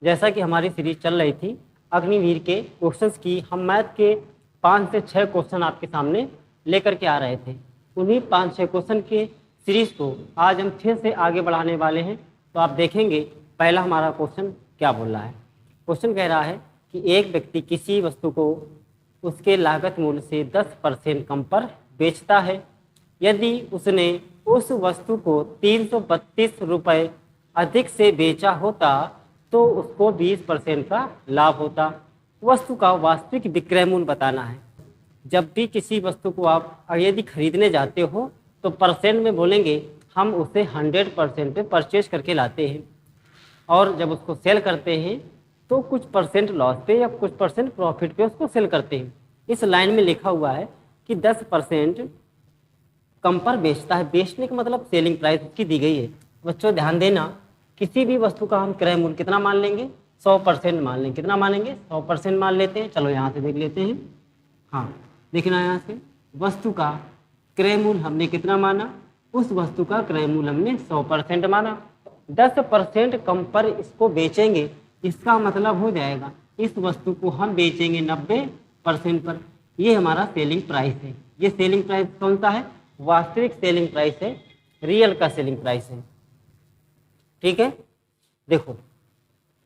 जैसा कि हमारी सीरीज चल रही थी अग्निवीर के क्वेश्चंस की, हम मैथ के 5 से 6 क्वेश्चन आपके सामने लेकर के आ रहे थे। उन्हीं 5-6 क्वेश्चन के सीरीज को आज हम फिर से आगे बढ़ाने वाले हैं। तो आप देखेंगे पहला हमारा क्वेश्चन क्या बोल रहा है। क्वेश्चन कह रहा है कि एक व्यक्ति किसी वस्तु को उसके लागत मूल्य से 10% कम पर बेचता है। यदि उसने उस वस्तु को 332 रुपये अधिक से बेचा होता तो उसको 20% का लाभ होता। वस्तु का वास्तविक विक्रय मूल्य बताना है। जब भी किसी वस्तु को आप यदि खरीदने जाते हो तो परसेंट में बोलेंगे, हम उसे 100% पे परचेज करके लाते हैं, और जब उसको सेल करते हैं तो कुछ परसेंट लॉस पे या कुछ परसेंट प्रॉफिट पे उसको सेल करते हैं। इस लाइन में लिखा हुआ है कि 10% कम पर बेचता है। बेचने का मतलब सेलिंग प्राइस उसकी दी गई है। बच्चों ध्यान देना, किसी भी वस्तु का हम क्रय मूल्य कितना मान लेंगे? 100% मान लेंगे। कितना मानेंगे? 100% मान लेते हैं। चलो यहाँ से देख लेते हैं। हाँ देखना, यहाँ से वस्तु का क्रय मूल्य हमने कितना माना? उस वस्तु का क्रय मूल्य हमने 100% माना। 10% कम पर इसको बेचेंगे, इसका मतलब हो जाएगा इस वस्तु को हम बेचेंगे 90% पर। ये हमारा सेलिंग प्राइस है। ये सेलिंग प्राइस कौन सा है? वास्तविक सेलिंग प्राइस है, रियल का सेलिंग प्राइस है। ठीक है, देखो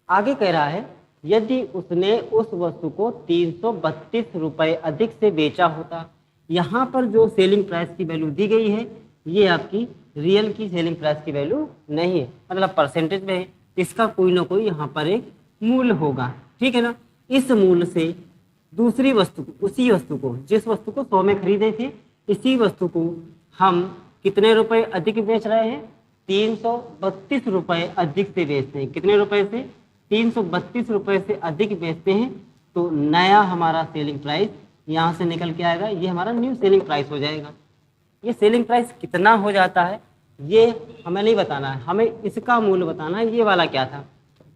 आगे कह रहा है यदि उसने उस वस्तु को 332 रुपये अधिक से बेचा होता। यहाँ पर जो सेलिंग प्राइस की वैल्यू दी गई है ये आपकी रियल की सेलिंग प्राइस की वैल्यू नहीं है, मतलब परसेंटेज में है। इसका कोई ना कोई यहाँ पर एक मूल्य होगा। ठीक है ना। इस मूल्य से दूसरी वस्तु को, उसी वस्तु को, जिस वस्तु को 100 में खरीदे थे, इसी वस्तु को हम कितने रुपए अधिक बेच रहे हैं? 332 रुपये अधिक से बेचते हैं। कितने रुपए से? 332 रुपये से अधिक बेचते हैं। तो नया हमारा सेलिंग प्राइस यहाँ से निकल के आएगा, ये हमारा न्यू सेलिंग प्राइस हो जाएगा। ये सेलिंग प्राइस कितना हो जाता है ये हमें नहीं बताना है, हमें इसका मूल्य बताना है। ये वाला क्या था?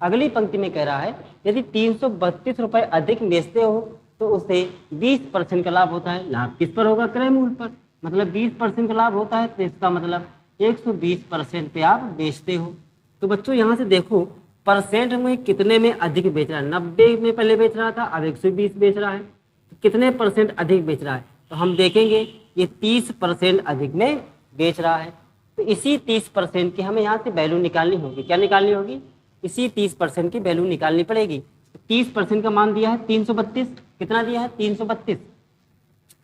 अगली पंक्ति में कह रहा है यदि 332 रुपये अधिक बेचते हो तो उसे 20% का लाभ होता है। लाभ किस पर होगा? क्रय मूल्य पर। मतलब 20% का लाभ होता है तो इसका मतलब 120% पे आप बेचते हो। तो बच्चों यहाँ से देखो परसेंट में कितने में अधिक बेच रहा है। 90 में पहले बेच रहा था, अब 120 बेच रहा है। तो कितने परसेंट अधिक बेच रहा है? तो हम देखेंगे ये 30% अधिक में बेच रहा है। तो इसी 30% की हमें यहाँ से वैल्यू निकालनी होगी। क्या निकालनी होगी? इसी 30% की वैल्यू निकालनी पड़ेगी। 30% का मान दिया है 332। कितना दिया है? 332।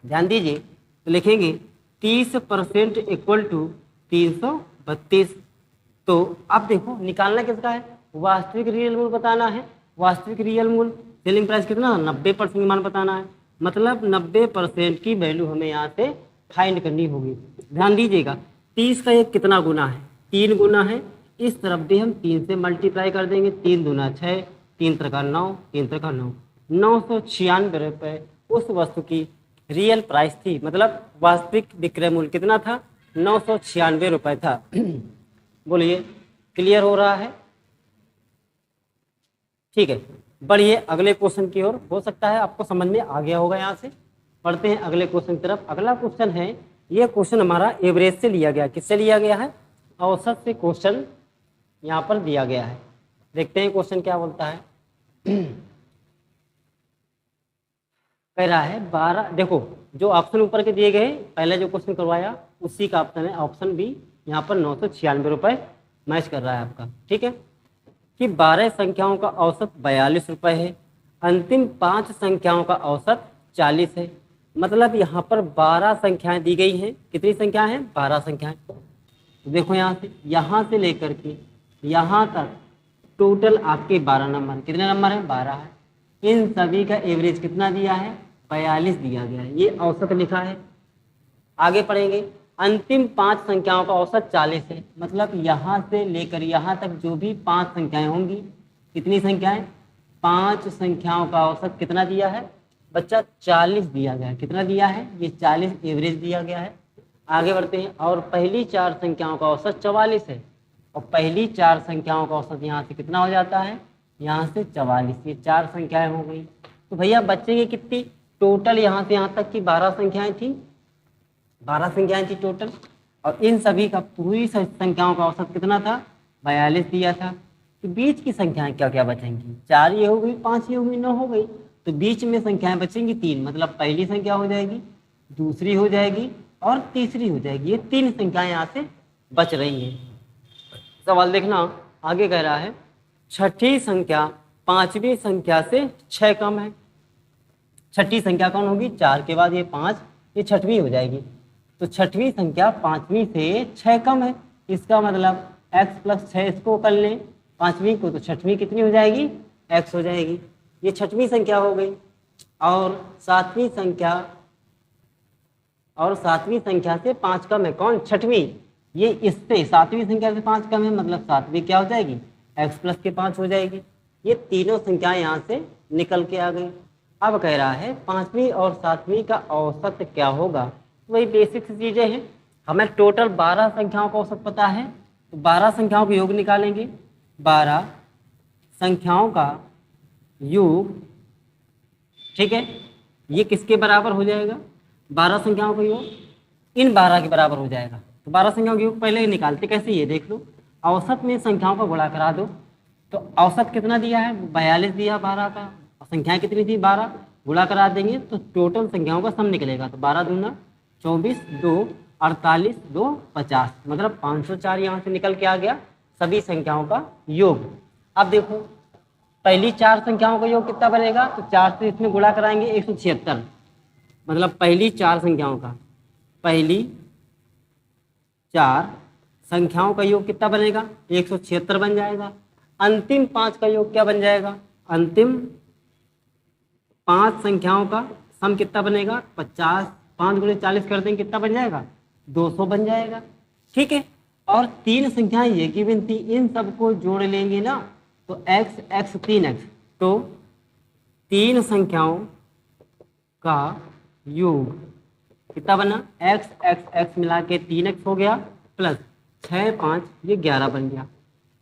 ध्यान दीजिए, तो लिखेंगे 30% इक्वल टू 332। तो अब देखो निकालना किसका है? वास्तविक रियल मूल्य बताना है। वास्तविक रियल मूल्य सेलिंग प्राइस कितना? 90% मान बताना है। मतलब 90% की वैल्यू हमें यहाँ से फाइंड करनी होगी। ध्यान दीजिएगा 30 का एक कितना गुना है? 3 गुना है। इस तरफ भी हम 3 से मल्टीप्लाई कर देंगे। 3 दूना 6, 3 त्रिका 9, 3 त्रिका 9, 996 रुपये उस वस्तु की रियल प्राइस थी। मतलब वास्तविक विक्रय मूल्य कितना था? 996 रुपये था। बोलिए क्लियर हो रहा है? ठीक है, बढ़िए अगले क्वेश्चन की ओर। हो सकता है आपको समझ में आ गया होगा। यहाँ से पढ़ते हैं अगले क्वेश्चन की तरफ। अगला क्वेश्चन है, ये क्वेश्चन हमारा एवरेज से लिया गया। किससे लिया गया है? औसत से क्वेश्चन यहाँ पर दिया गया है। देखते हैं क्वेश्चन क्या बोलता है। कह रहा है 12, देखो जो ऑप्शन ऊपर के दिए गए, पहले जो क्वेश्चन करवाया उसी का ऑप्शन है। ऑप्शन बी यहाँ पर 996 रुपये मैच कर रहा है आपका। ठीक है, कि 12 संख्याओं का औसत 42 रुपये है, अंतिम 5 संख्याओं का औसत 40 है। मतलब यहाँ पर 12 संख्याएं दी गई हैं। कितनी संख्याएं हैं? 12 संख्याएं। तो देखो यहाँ से लेकर के यहाँ तक टोटल आपके 12 नंबर। कितने नंबर है? 12 है। इन सभी का एवरेज कितना दिया है? 42 दिया गया है। ये औसत लिखा है। आगे पढ़ेंगे, अंतिम 5 संख्याओं का औसत 40 है। मतलब यहाँ से लेकर यहाँ तक जो भी 5 संख्याएं होंगी, कितनी संख्याएं? 5 संख्याओं का औसत कितना दिया है बच्चा? 40 दिया गया है। कितना दिया है? ये 40 एवरेज दिया गया है। आगे बढ़ते हैं, और पहली 4 संख्याओं का औसत 44 है। और पहली 4 संख्याओं का औसत यहाँ से कितना हो जाता है? यहाँ से 44। ये 4 संख्याएं हो गई। तो भैया बचेंगे कितनी? टोटल यहाँ से यहाँ तक की 12 संख्याएं थी। 12 संख्याएं थी टोटल, और इन सभी का पूरी संख्याओं का औसत कितना था? 42 दिया था। तो बीच की संख्याएं क्या क्या बचेंगी, 4 ये हो गई, 5 ये हो गई, 9 हो गई। तो बीच में संख्याएं बचेंगी 3, मतलब पहली संख्या हो जाएगी, दूसरी हो जाएगी और तीसरी हो जाएगी। ये 3 संख्याएं यहाँ से बच रही हैं। सवाल देखना, आगे कह रहा है छठी संख्या पांचवी संख्या से 6 कम है। छठी संख्या कौन होगी, 4 के बाद ये 5, ये छठवीं हो जाएगी। तो छठवीं संख्या पांचवी से 6 कम है, इसका मतलब x + 6 इसको कर लें पांचवी को, तो छठवीं कितनी हो जाएगी, x हो जाएगी। ये छठवीं संख्या हो गई। और सातवीं संख्या से 5 कम है, कौन, छठवीं। ये इससे सातवीं संख्या से 5 कम है, मतलब सातवीं क्या हो जाएगी, x + 5 हो जाएगी। ये तीनों संख्याएं यहाँ से निकल के आ गई। अब कह रहा है पांचवी और सातवीं का औसत क्या होगा। वही बेसिक चीजें हैं। हमें टोटल 12 संख्याओं का औसत पता है, तो 12 संख्याओं का योग निकालेंगे। 12 संख्याओं का योग, ठीक है, ये किसके बराबर हो जाएगा, 12 संख्याओं का योग इन 12 के बराबर हो जाएगा। तो 12 संख्याओं का योग पहले ही निकालते, कैसे, ये देख लो, औसत में संख्याओं का गुणा करा दो। तो औसत कितना दिया है, 42 दिया 12 का, संख्याएं कितनी थी, 12, गुणा करा देंगे तो टोटल संख्याओं का सम निकलेगा। तो 12 दूना 24, 2 48, 2 50, मतलब 504 यहाँ से निकल के आ गया सभी संख्याओं का योग। अब देखो पहली 4 संख्याओं का योग कितना बनेगा, तो 4 से इसमें गुणा कराएंगे 176, मतलब पहली 4 संख्याओं का, पहली 4 संख्याओं का योग कितना बनेगा, 176 बन जाएगा। अंतिम 5 का योग क्या बन जाएगा, अंतिम 5 संख्याओं का सम कितना बनेगा, 50, 5 × 40 कर देंगे कितना बन जाएगा, 200 बन जाएगा। ठीक है, और 3 संख्याएं ये की बिन थी, इन सबको जोड़ लेंगे ना, तो x x 3x, तो 3 संख्याओं का योग कितना बना, x x x मिला के 3x हो गया, प्लस 6 5 ये 11 बन गया।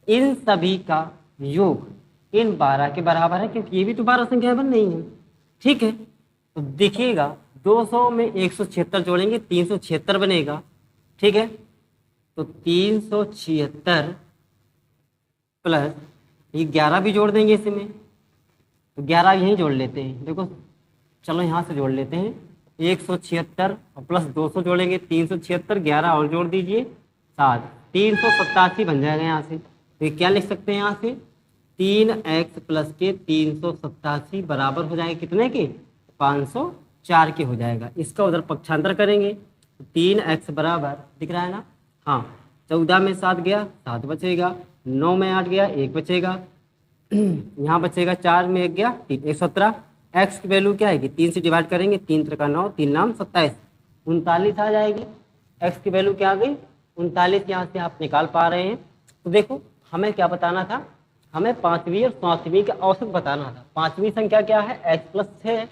इन सभी का योग इन 12 के बराबर है, क्योंकि ये भी तो 12 संख्याएं बन रही हैं। ठीक है, तो देखिएगा 200 में 176 जोड़ेंगे 376 बनेगा। ठीक है, तो 376 प्लस ये 11 भी जोड़ देंगे इसमें, तो 11 यहीं जोड़ लेते हैं। देखो चलो यहाँ से जोड़ लेते हैं, 176 और प्लस 200 जोड़ेंगे 376, 11 और जोड़ दीजिए 7, 387 बन जाएगा यहाँ से। तो ये क्या लिख सकते हैं यहाँ से, 3x प्लस के 387 बराबर हो जाएगा कितने के, 504 के हो जाएगा। इसका उधर पक्षांतर करेंगे तो 3x बराबर दिख रहा है ना, हाँ, 14 में 7 गया 7 बचेगा, 9 में 8 गया 1 बचेगा, यहाँ बचेगा 4 में 1 गया 3, 117। x की वैल्यू क्या आएगी, 3 से डिवाइड करेंगे, 3 3 9, 3 नाम 27, 39 आ जाएगी। x की वैल्यू क्या आ गई, 39 यहाँ से आप निकाल पा रहे हैं। तो देखो हमें क्या बताना था, हमें पांचवी और सातवीं का औसत बताना था। पांचवी संख्या क्या है, x + 6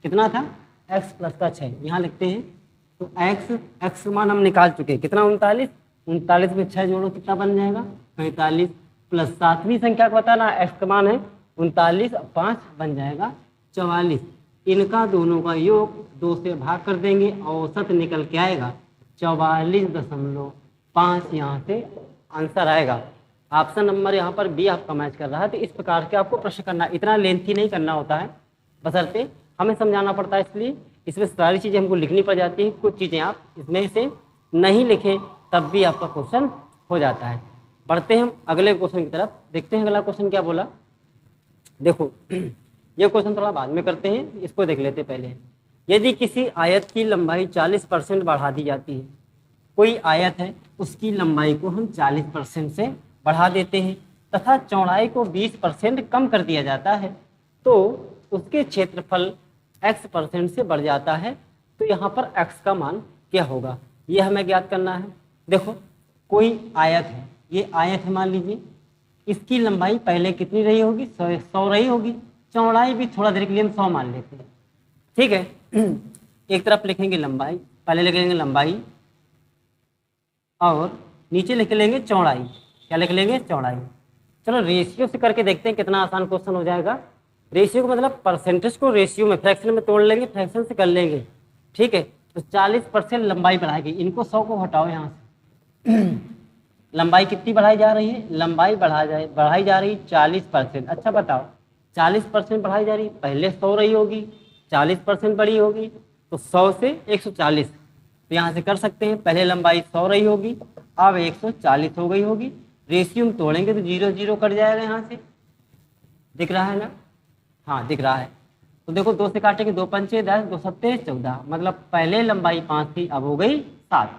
कितना था, x + 6 यहाँ लिखते हैं। तो x मान हम निकाल चुके हैं, कितना 39, 39 में 6 जोड़ो कितना बन जाएगा, 45, प्लस सातवीं संख्या को बताना, x का मान है 39, 5 बन जाएगा 44। इनका दोनों का योग 2 से भाग कर देंगे, औसत निकल के आएगा 44.5, यहाँ से आंसर आएगा। ऑप्शन नंबर यहाँ पर बी आपका मैच कर रहा है। तो इस प्रकार के आपको प्रश्न करना, इतना लेंथी नहीं करना होता है, बशर्ते हमें समझाना पड़ता है, इसलिए इसमें सारी चीज़ें हमको लिखनी पड़ जाती हैं। कुछ चीज़ें आप इसमें से नहीं लिखें तब भी आपका क्वेश्चन हो जाता है। बढ़ते हैं हम अगले क्वेश्चन की तरफ, देखते हैं अगला क्वेश्चन क्या बोला। देखो ये क्वेश्चन थोड़ा बाद में करते हैं, इसको देख लेते पहले। यदि किसी आयत की लंबाई 40% बढ़ा दी जाती है, कोई आयत है उसकी लंबाई को हम 40% से बढ़ा देते हैं तथा चौड़ाई को 20% कम कर दिया जाता है, तो उसके क्षेत्रफल x% से बढ़ जाता है, तो यहाँ पर x का मान क्या होगा, ये हमें ज्ञात करना है। देखो कोई आयत है, ये आयत है मान लीजिए, इसकी लंबाई पहले कितनी रही होगी, 100 रही होगी, चौड़ाई भी थोड़ा देर के लिए हम 100 मान लेते हैं। ठीक है, एक तरफ लिखेंगे लंबाई, पहले लिख लेंगे लंबाई और नीचे लिख लेंगे चौड़ाई। क्या लिख लेंगे, चौड़ाई। चलो रेशियो से करके देखते हैं कितना आसान क्वेश्चन हो जाएगा। रेशियो का मतलब परसेंटेज को रेशियो में, फ्रैक्शन में तोड़ लेंगे, फ्रैक्शन से कर लेंगे। ठीक है, तो 40% लंबाई बढ़ाएगी, इनको 100 को हटाओ यहाँ से, लंबाई कितनी बढ़ाई जा रही है? लंबाई बढ़ाई जा रही 40%। अच्छा बताओ, 40% बढ़ाई जा रही, पहले 100 रही होगी, 40% बढ़ी होगी, तो 100 से 140, तो यहाँ से कर सकते हैं, पहले लंबाई 100 रही होगी, अब 140 हो गई होगी। रेशियो में तोड़ेंगे तो 0 0 कट जाएगा यहाँ से, दिख रहा है ना? हाँ दिख रहा है। तो देखो 2 से काटेंगे, 2 पंचे 10, 2 सत्ते 14, मतलब पहले लंबाई 5 थी अब हो गई 7,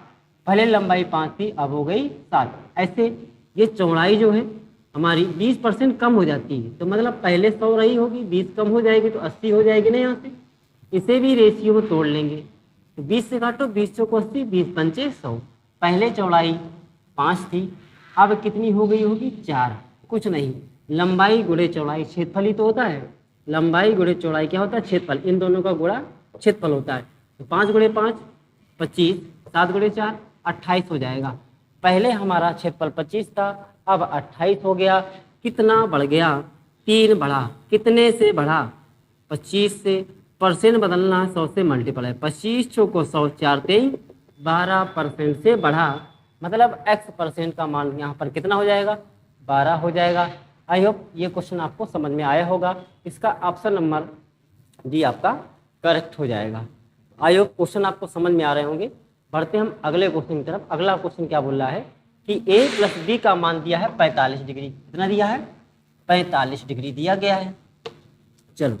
पहले लंबाई 5 थी अब हो गई 7। ऐसे ये चौड़ाई जो है हमारी 20% कम हो जाती है, तो मतलब पहले 100 रही होगी, 20 कम हो जाएगी तो 80 हो जाएगी ना यहाँ से। इसे भी रेशियो में तोड़ लेंगे, तो 20 से काटो, 20 चौको 80, 20 पंचे 100। पहले चौड़ाई 5 थी, अब कितनी हो गई होगी? 4। कुछ नहीं, लंबाई गुणे चौड़ाई, क्षेत्रफल ही तो होता है, लंबाई गुणे चौड़ाई क्या होता है? क्षेत्रफल। इन दोनों का गुणा क्षेत्रफल होता है। तो 5 गुणे 5 25, 7 गुणे 4 28 हो जाएगा। पहले हमारा क्षेत्रफल 25 था, अब 28 हो गया। कितना बढ़ गया? 3 बढ़ा। कितने से बढ़ा? 25 से। परसेंट बदलना है, 100 से मल्टीप्लाई, 25 चौको 100, 4 3 12% से बढ़ा, मतलब x% का मान यहाँ पर कितना हो जाएगा? 12 हो जाएगा। आई होप ये क्वेश्चन आपको समझ में आया होगा। इसका ऑप्शन नंबर डी आपका करेक्ट हो जाएगा। आई होप क्वेश्चन आपको समझ में आ रहे होंगे। बढ़ते हम अगले क्वेश्चन की तरफ। अगला क्वेश्चन क्या बोल रहा है कि a प्लस बी का मान दिया है 45 डिग्री। कितना दिया है? 45 डिग्री दिया गया है। चलो,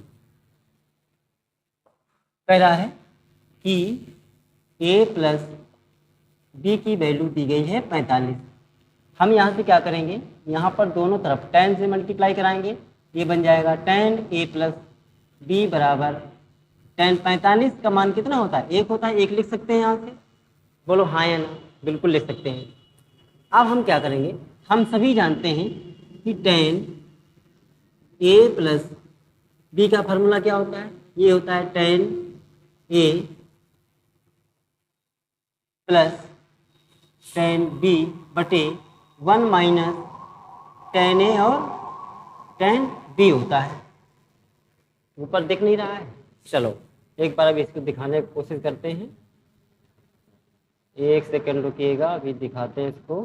कह रहा है कि a प्लस बी की वैल्यू दी गई है 45। हम यहाँ से क्या करेंगे? यहाँ पर दोनों तरफ tan से मल्टीप्लाई कराएंगे, ये बन जाएगा tan a प्लस बी बराबर tan 45 का मान कितना होता है? 1 होता है। 1 लिख सकते हैं यहाँ से, बोलो हाँ या ना? बिल्कुल लिख सकते हैं। अब हम क्या करेंगे? हम सभी जानते हैं कि tan a प्लस बी का फॉर्मूला क्या होता है? ये होता है tan a plus tan b बटे 1 माइनस tan a और tan b होता है। ऊपर दिख नहीं रहा है? चलो एक बार अभी इसको दिखाने की कोशिश करते हैं। 1 सेकंड रुकिएगा, अभी दिखाते हैं इसको।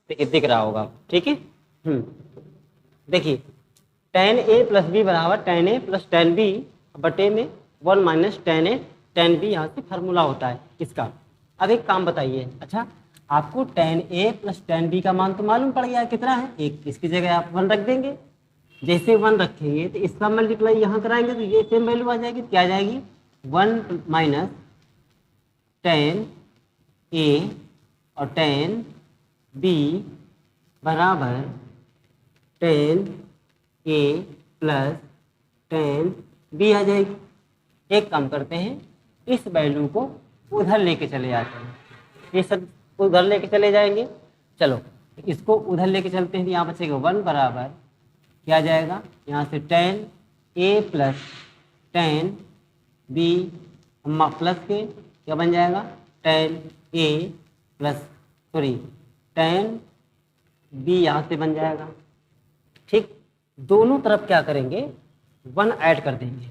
दिख रहा होगा, ठीक है। देखिए tan a प्लस बी बराबर tan a plus tan b बटे में 1 minus tan a tan b, यहाँ से फार्मूला होता है इसका। अब एक काम बताइए, अच्छा आपको tan a plus tan b का मान तो मालूम पड़ गया कितना है? 1। इसकी जगह आप 1 रख देंगे। जैसे 1 रखेंगे तो इसका मल्टीप्लाई यहाँ कराएंगे तो ये सेम वैल्यू आ जाएगी। क्या आ जाएगी? 1 माइनस tan a और tan b बराबर tan a plus tan b आ जाएगी। एक काम करते हैं, इस वैल्यू को उधर लेके चले जाते हैं। ये सब उधर लेके चले जाएंगे। चलो इसको उधर लेके चलते हैं, यहाँ बचेगा 1 बराबर क्या आ जाएगा? यहाँ से tan a plus tan b plus के क्या बन जाएगा? tan a plus tan b यहाँ से बन जाएगा। ठीक, दोनों तरफ क्या करेंगे? 1 ऐड कर देंगे।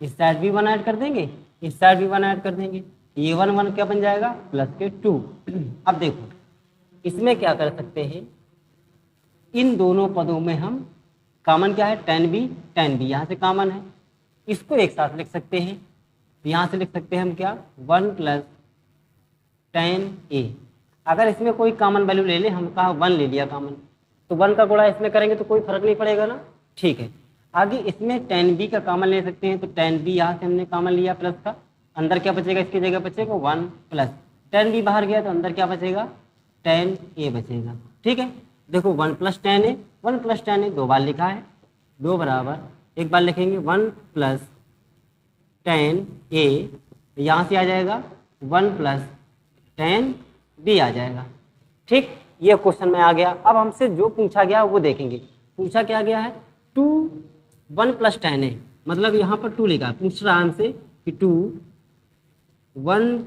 इस साइड भी 1 ऐड कर देंगे, इस साइड भी 1 ऐड कर देंगे। ये 1 1 क्या बन जाएगा? प्लस के 2। अब देखो इसमें क्या कर सकते हैं? इन दोनों पदों में हम कॉमन क्या है? tan b यहाँ से कॉमन है, इसको एक साथ लिख सकते हैं। यहाँ से लिख सकते हैं हम क्या? 1 प्लस tan a। अगर इसमें कोई कॉमन वैल्यू ले ले, हम कहा 1 ले लिया कॉमन, तो 1 का गुणा इसमें करेंगे तो कोई फर्क नहीं पड़ेगा ना। ठीक है, आगे इसमें tan b का कॉमन ले सकते हैं, तो tan b यहाँ से हमने कॉमन लिया प्लस का, अंदर क्या बचेगा? इसकी जगह बचेगा 1 प्लस tan b बाहर गया तो अंदर क्या बचेगा? tan a बचेगा। ठीक है, देखो 1 plus tan a, 1 plus tan a 2 बार लिखा है, 2 बराबर एक बार लिखेंगे 1 प्लस tan a, यहाँ से आ जाएगा 1 प्लस tan b आ जाएगा। ठीक, ये क्वेश्चन में आ गया। अब हमसे जो पूछा गया वो देखेंगे। पूछा क्या गया है? 1 प्लस tan a, मतलब यहाँ पर 2 लिखा है। पूछ रहा है हमसे कि 1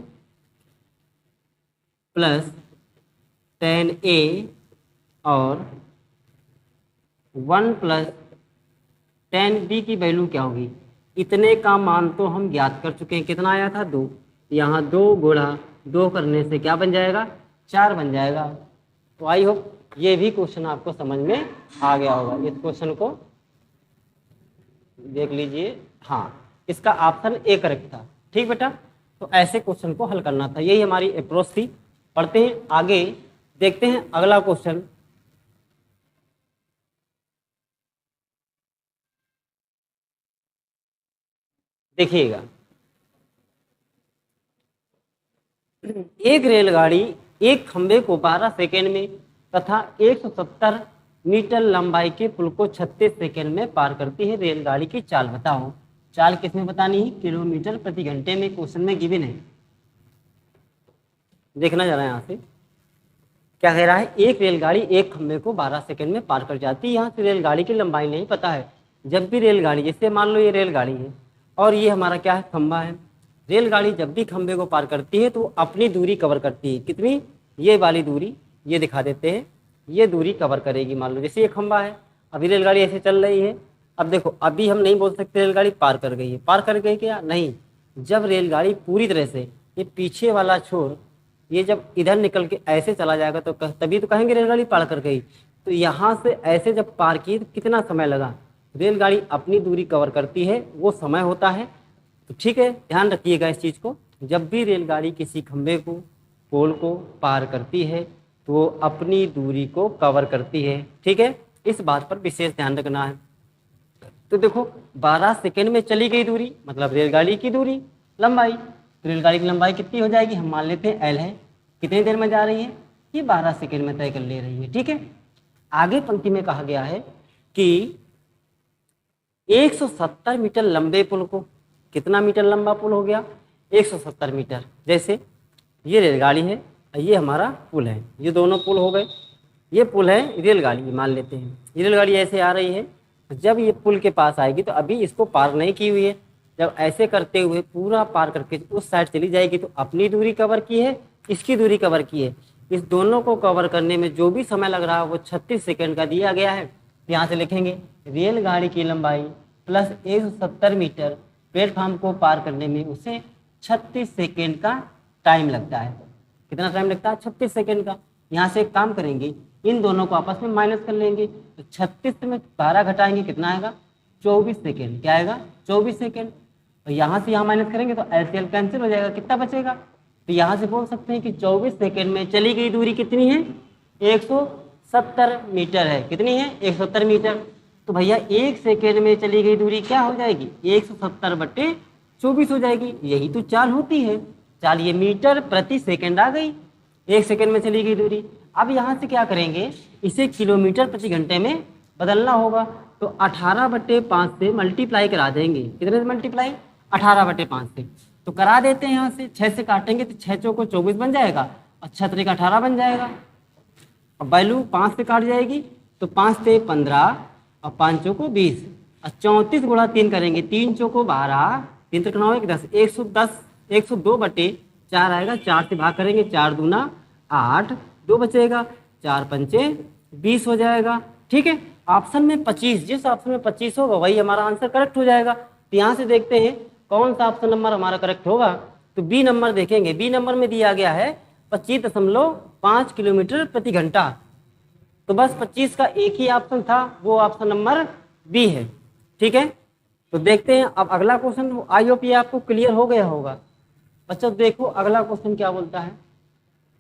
प्लस tan a और 1 प्लस tan b की वैल्यू क्या होगी? इतने का मान तो हम ज्ञात कर चुके हैं, कितना आया था 2, यहाँ 2 गुणा 2 करने से क्या बन जाएगा 4 बन जाएगा। तो आई होप ये भी क्वेश्चन आपको समझ में आ गया होगा। इस क्वेश्चन को देख लीजिए, हाँ इसका ऑप्शन ए करेक्ट था। ठीक बेटा, तो ऐसे क्वेश्चन को हल करना था, यही हमारी अप्रोच थी। पढ़ते हैं आगे, देखते हैं अगला क्वेश्चन। देखिएगा, एक रेलगाड़ी एक खंबे को 12 सेकेंड में तथा 170 मीटर लंबाई के पुल को 36 सेकेंड में पार करती है। रेलगाड़ी की चाल बताओ। चाल किसमें बतानी है, किलोमीटर प्रति घंटे में क्वेश्चन में गिवन है। देखना जरा यहाँ से क्या कह रहा है, एक रेलगाड़ी एक खंबे को 12 सेकेंड में पार कर जाती है। यहाँ से रेलगाड़ी की लंबाई नहीं पता है। जब भी रेलगाड़ी, जैसे मान लो ये रेलगाड़ी है और ये हमारा क्या है, खंबा है। रेलगाड़ी जब भी खंबे को पार करती है तो वो अपनी दूरी कवर करती है। कितनी, ये वाली दूरी, ये दिखा देते हैं, ये दूरी कवर करेगी। मान लो जैसे ये खंबा है, अभी रेलगाड़ी ऐसे चल रही है। अब देखो, अभी हम नहीं बोल सकते रेलगाड़ी पार कर गई है। पार कर गई क्या, नहीं। जब रेलगाड़ी पूरी तरह से ये पीछे वाला छोर, ये जब इधर निकल के ऐसे चला जाएगा तो तभी तो कहेंगे रेलगाड़ी पार कर गई। तो यहाँ से ऐसे जब पार की तो कितना समय लगा। रेलगाड़ी अपनी दूरी कवर करती है, वो समय होता है। तो ठीक है, ध्यान रखिएगा इस चीज़ को। जब भी रेलगाड़ी किसी खंबे को, पोल को पार करती है तो वो अपनी दूरी को कवर करती है। ठीक है, इस बात पर विशेष ध्यान रखना है। तो देखो 12 सेकेंड में चली गई दूरी, मतलब रेलगाड़ी की दूरी, लंबाई। तो रेलगाड़ी की लंबाई कितनी हो जाएगी, हम मान लेते हैं एल है। कितनी देर में जा रही है, ये 12 सेकेंड में तय कर ले रही है। ठीक है, आगे पंक्ति में कहा गया है कि 170 मीटर लंबे पुल को, कितना मीटर लंबा पुल हो गया, 170 मीटर। जैसे ये रेलगाड़ी है, ये हमारा पुल है, ये दोनों पुल हो गए। ये पुल है, रेलगाड़ी मान लेते हैं। ये रेलगाड़ी ऐसे आ रही है, जब ये पुल के पास आएगी तो अभी इसको पार नहीं की हुई है। जब ऐसे करते हुए पूरा पार करके उस साइड चली जाएगी तो अपनी दूरी कवर की है, इसकी दूरी कवर की है। इस दोनों को कवर करने में जो भी समय लग रहा है वो 36 सेकेंड का दिया गया है। यहाँ से लिखेंगे रेलगाड़ी की लंबाई प्लस 170 मीटर प्लेटफॉर्म को पार करने में उसे 36 सेकेंड का टाइम लगता है। कितना टाइम लगता है, 36 सेकेंड का। यहाँ से एक काम करेंगे, इन दोनों को आपस में माइनस कर लेंगे। तो 36 में 12 घटाएंगे, कितना आएगा, 24 सेकेंड। क्या आएगा, 24 सेकेंड। और यहाँ से यहाँ माइनस करेंगे तो एलसीएल कैंसिल हो जाएगा, कितना बचेगा। तो यहाँ से बोल सकते हैं कि 24 सेकेंड में चली गई दूरी कितनी है, 170 मीटर है। कितनी है, 170 मीटर। तो भैया 1 सेकेंड में चली गई दूरी क्या हो जाएगी, 170/24 हो जाएगी। यही तो चाल होती है। चाल ये मीटर प्रति सेकेंड आ गई, 1 सेकेंड में चली गई दूरी। अब यहाँ से क्या करेंगे, इसे किलोमीटर प्रति घंटे में बदलना होगा। तो 18/5 से मल्टीप्लाई करा देंगे। कितने से मल्टीप्लाई, 18/5 से। तो करा देते हैं, यहाँ से 6 से काटेंगे तो 6 चौको 24 बन जाएगा और 6 त्रिक 18 बन जाएगा। और वैल्यू 5 से काट जाएगी तो 5 से 15 और 5 चौको 20 और 34 गुणा 3 करेंगे, 3 चौको 12, 3 त्रिक 9 1 10, 102/4 आएगा। 4 से भाग करेंगे, 4 दूना 8, 2 बचेगा, 4 पंचे 20 हो जाएगा। ठीक है, ऑप्शन में 25, जिस ऑप्शन में 25 होगा वही हमारा आंसर करेक्ट हो जाएगा। तो यहाँ से देखते हैं कौन सा ऑप्शन नंबर हमारा करेक्ट होगा। तो बी नंबर देखेंगे, बी नंबर में दिया गया है 25.5 किलोमीटर प्रति घंटा। तो बस 25 का एक ही ऑप्शन था, वो ऑप्शन नंबर बी है। ठीक है, तो देखते हैं अब अगला क्वेश्चन। आई होप ये आपको क्लियर हो गया होगा। बच्चों देखो अगला क्वेश्चन क्या बोलता है,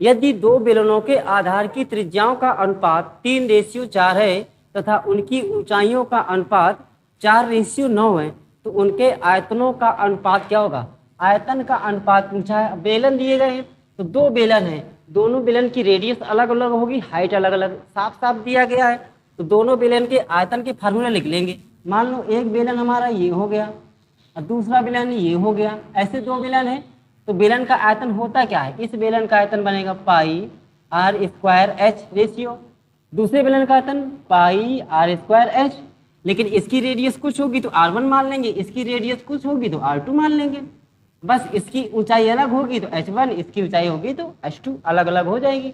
यदि दो बेलनों के आधार की त्रिज्याओं का अनुपात 3:4 है तथा उनकी ऊंचाइयों का अनुपात 4:9 है तो उनके आयतनों का अनुपात क्या होगा। आयतन का अनुपात पूछा है। बेलन दिए गए हैं तो दो बेलन है, दोनों बेलन की रेडियस अलग अलग होगी, हाइट अलग अलग, साफ साफ दिया गया है। तो दोनों बेलन के आयतन के फार्मूला लिख लेंगे। मान लो एक बेलन हमारा ये हो गया और दूसरा बेलन ये हो गया, ऐसे दो बेलन है। तो बेलन का आयतन होता क्या है, इस बेलन का आयतन बनेगा πr²h रेशियो, दूसरे बेलन का आयतन πr²h। लेकिन इसकी रेडियस कुछ होगी तो r1 मान लेंगे, इसकी रेडियस कुछ होगी तो r2 मान लेंगे। बस इसकी ऊंचाई अलग होगी तो h1, इसकी ऊंचाई होगी तो h2, अलग अलग हो जाएगी।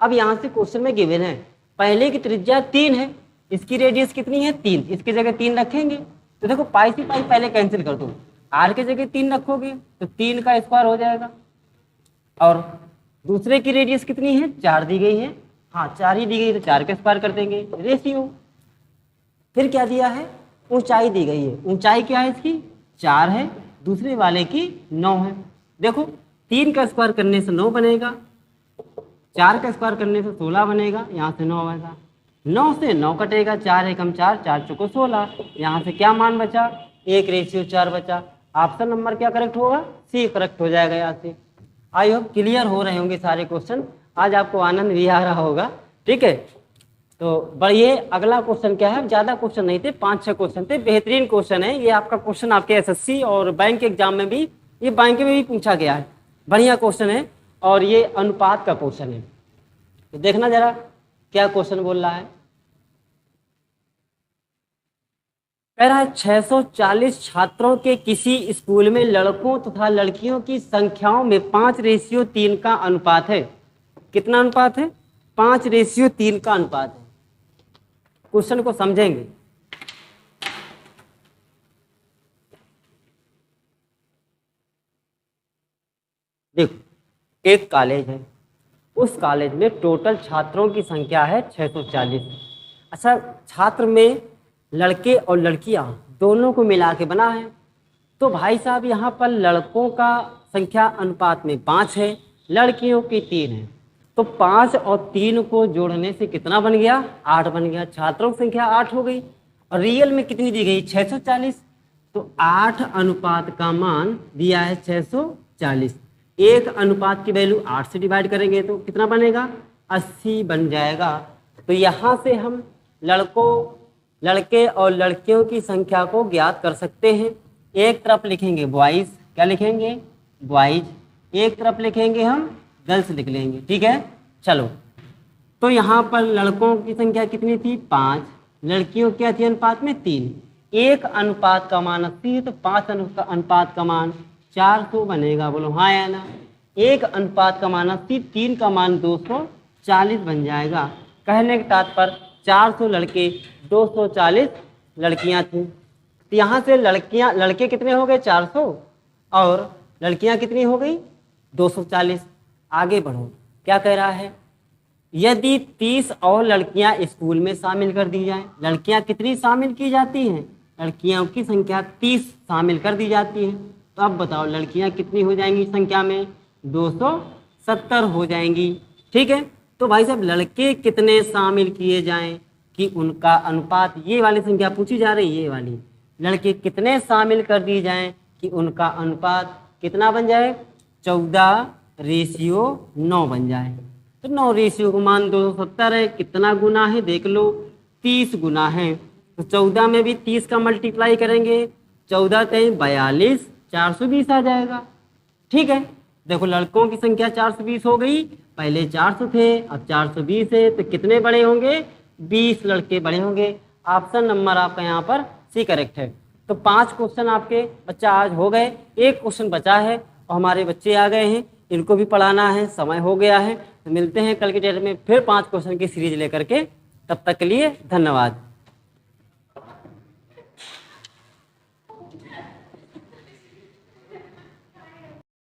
अब यहाँ से क्वेश्चन में गिवन है, पहले की त्रिज्या 3 है, इसकी रेडियस कितनी है 3, इसकी जगह 3 रखेंगे तो देखो पाई से पाई पहले कैंसिल कर दो, आर के जगह 3 रखोगे तो 3 का स्क्वायर हो जाएगा, और दूसरे की रेडियस कितनी है 4 दी गई है, हाँ 4 ही दी गई तो 4 का स्क्वायर कर देंगे रेशियो। फिर क्या दिया है, ऊंचाई दी गई है, ऊंचाई क्या है इसकी 4 है, दूसरे वाले की 9 है। देखो 3 का स्क्वायर करने से 9 बनेगा, 4 का स्क्वायर करने से 16 बनेगा, यहाँ से 9 आएगा, 9 से 9 कटेगा, 4 एकम 4, 4 चौको 16, यहाँ से क्या मान बचा 1:4 बचा। ऑप्शन नंबर क्या करेक्ट होगा, सी करेक्ट हो जाएगा यहाँ से। आई होप क्लियर हो रहे होंगे सारे क्वेश्चन, आज आपको आनंद भी आ रहा होगा। ठीक है, तो बढ़िए अगला क्वेश्चन क्या है, ज़्यादा क्वेश्चन नहीं थे, 5-6 क्वेश्चन थे, बेहतरीन क्वेश्चन है ये। आपका क्वेश्चन आपके एसएससी और बैंक एग्जाम में भी, ये बैंक में भी पूछा गया है, बढ़िया क्वेश्चन है, और ये अनुपात का क्वेश्चन है। तो देखना जरा क्या क्वेश्चन बोल रहा है। कह रहा है 640 छात्रों के किसी स्कूल में लड़कों तथा लड़कियों की संख्याओं में 5:3 का अनुपात है। कितना अनुपात है, 5:3 का अनुपात है। क्वेश्चन को समझेंगे। देखो एक कॉलेज है, उस कॉलेज में टोटल छात्रों की संख्या है 640। अच्छा, छात्र में लड़के और लड़कियां दोनों को मिला के बना है, तो भाई साहब यहाँ पर लड़कों का संख्या अनुपात में 5 है, लड़कियों की 3 है, तो 5 और 3 को जोड़ने से कितना बन गया 8 बन गया, छात्रों की संख्या 8 हो गई। और रियल में कितनी दी गई 640, तो 8 अनुपात का मान दिया है 640। एक अनुपात की वैल्यू 8 से डिवाइड करेंगे तो कितना बनेगा 80 बन जाएगा। तो यहाँ से हम लड़के और लड़कियों की संख्या को ज्ञात कर सकते हैं। एक तरफ लिखेंगे बॉयज़, क्या लिखेंगे बॉयज़, एक तरफ लिखेंगे हम गर्ल्स लिख लेंगे। ठीक है, चलो तो यहाँ पर लड़कों की संख्या कितनी थी 5, लड़कियों क्या थी अनुपात में 3, एक अनुपात का मान 80 तो 5 अनुपात का मान 400 बनेगा, बोलो हाँ या ना। एक अनुपात का मान 80, 3 का मान 240 बन जाएगा। कहने के तात्पर्य 400 लड़के 240 लड़कियां थीं। तो यहाँ से लड़के कितने हो गए 400 और लड़कियां कितनी हो गई 240। आगे बढ़ो, क्या कह रहा है, यदि 30 और लड़कियां स्कूल में शामिल कर दी जाएं, लड़कियां कितनी शामिल की जाती हैं, लड़कियों की संख्या 30 शामिल कर दी जाती है। तो अब बताओ लड़कियां कितनी हो जाएंगी संख्या में 270 हो जाएंगी। ठीक है, तो भाई साहब लड़के कितने शामिल किए जाएं कि उनका अनुपात, ये वाली संख्या पूछी जा रही है, ये वाली लड़के कितने शामिल कर दिए जाएं कि उनका अनुपात कितना बन जाए 14:9 बन जाए। तो 9 रेशियो को मान 270 है, कितना गुना है देख लो 30 गुना है। तो 14 में भी 30 का मल्टीप्लाई करेंगे, 14 × 42 420 आ जाएगा। ठीक है, देखो लड़कों की संख्या 420 हो गई, पहले 400 थे अब 420 है, तो कितने बड़े होंगे 20 लड़के बड़े होंगे। ऑप्शन नंबर आपका यहाँ पर सी करेक्ट है। तो 5 क्वेश्चन आपके बच्चा आज हो गए, एक क्वेश्चन बचा है और हमारे बच्चे आ गए हैं, इनको भी पढ़ाना है, समय हो गया है। तो मिलते हैं कल के डेट में फिर 5 क्वेश्चन की सीरीज लेकर के, तब तक के लिए धन्यवाद।